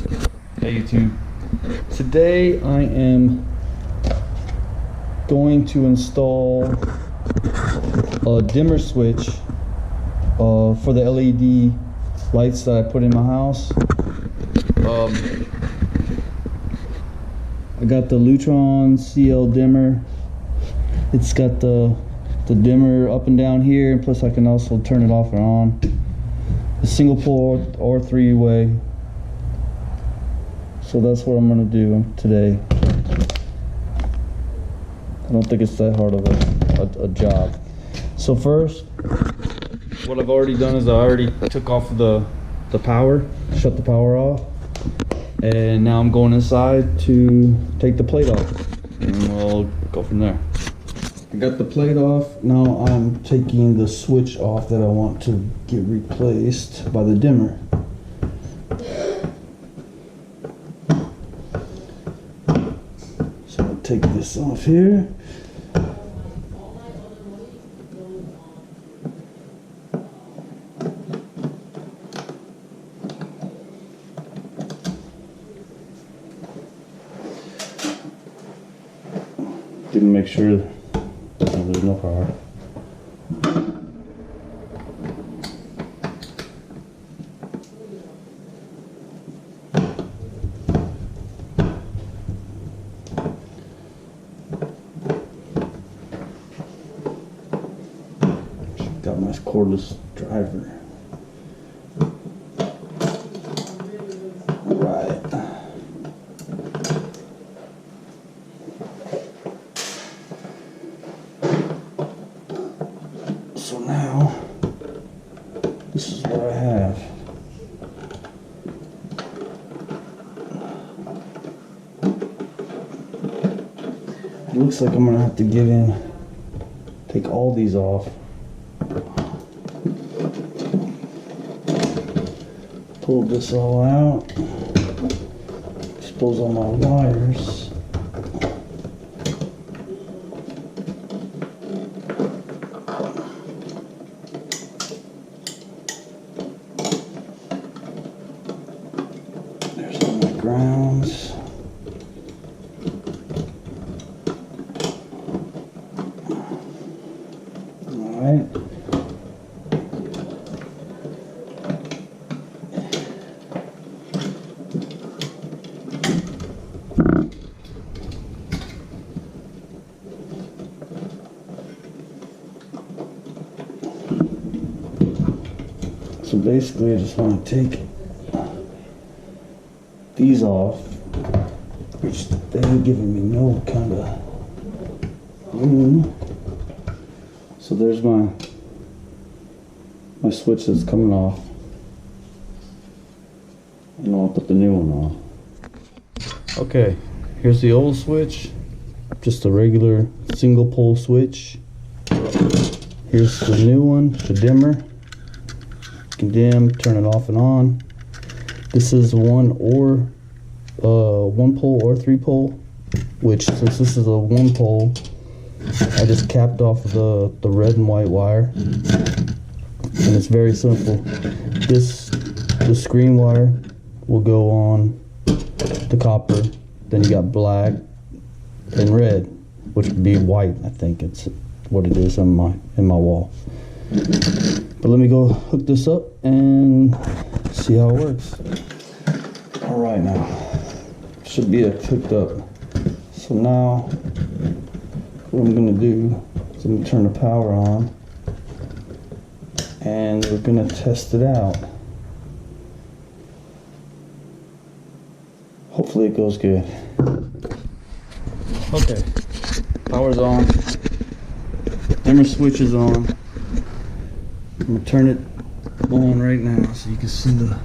Hey YouTube. Today I am going to install a dimmer switch for the LED lights that I put in my house. I got the Lutron CL dimmer. It's got the dimmer up and down here, and plus I can also turn it off and on. A single pole or three-way. So that's what I'm gonna do today. I don't think it's that hard of a job. So first, what I've already done is I already took off the power, shut the power off, and now I'm going inside to take the plate off, and we'll go from there. I got the plate off. Now I'm taking the switch off that I want to get replaced by the dimmer. So I'll take this off here. Didn't make sure there's no power. Got my cordless driver. All right. So now, this is what I have. It looks like I'm gonna have to take all these off. Pull this all out. Expose all my wires. There's all my grounds. All right. So basically I just want to take these off, which they ain't giving me no kind of room. So there's my switch that's coming off. And I'll put the new one on. Okay, here's the old switch, just a regular single pole switch. Here's the new one, the dimmer. You can dim, turn it off and on. This is one pole or three pole, which since this is a one pole, I just capped off the red and white wire, and it's very simple. The screen wire will go on the copper, then you got black and red, which would be white. I think it's what it is in my wall. But let me go hook this up and see how it works. All right, now should be hooked up. So now what I'm gonna do is I'm gonna turn the power on, and we're gonna test it out. Hopefully it goes good. Okay, power's on. Dimmer switch is on. I'm gonna turn it on right now so you can see the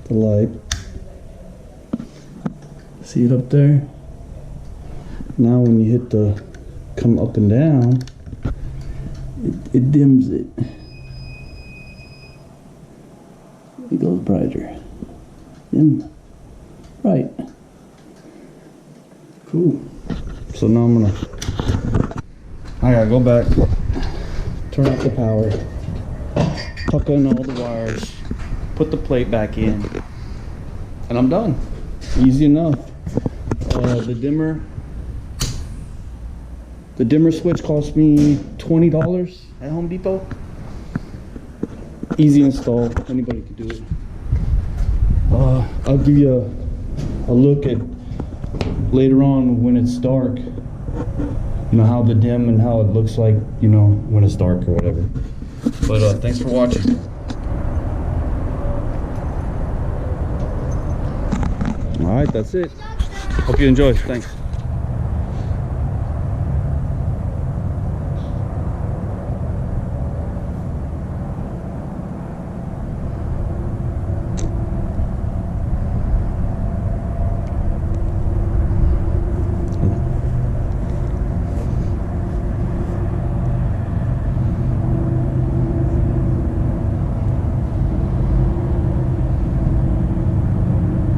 light. See it up there? Now when you hit the come up and down, it dims it. It goes brighter. Dim. Right. Cool. So now I gotta go back, turn off the power, hook in all the wires, put the plate back in, and I'm done. Easy enough. The dimmer switch cost me $20 at Home Depot. Easy install, anybody can do it. I'll give you a look at later on when it's dark, you know, how the dim and how it looks like, you know, when it's dark or whatever. But thanks for watching. All right, that's it. Hope you enjoy. Thanks.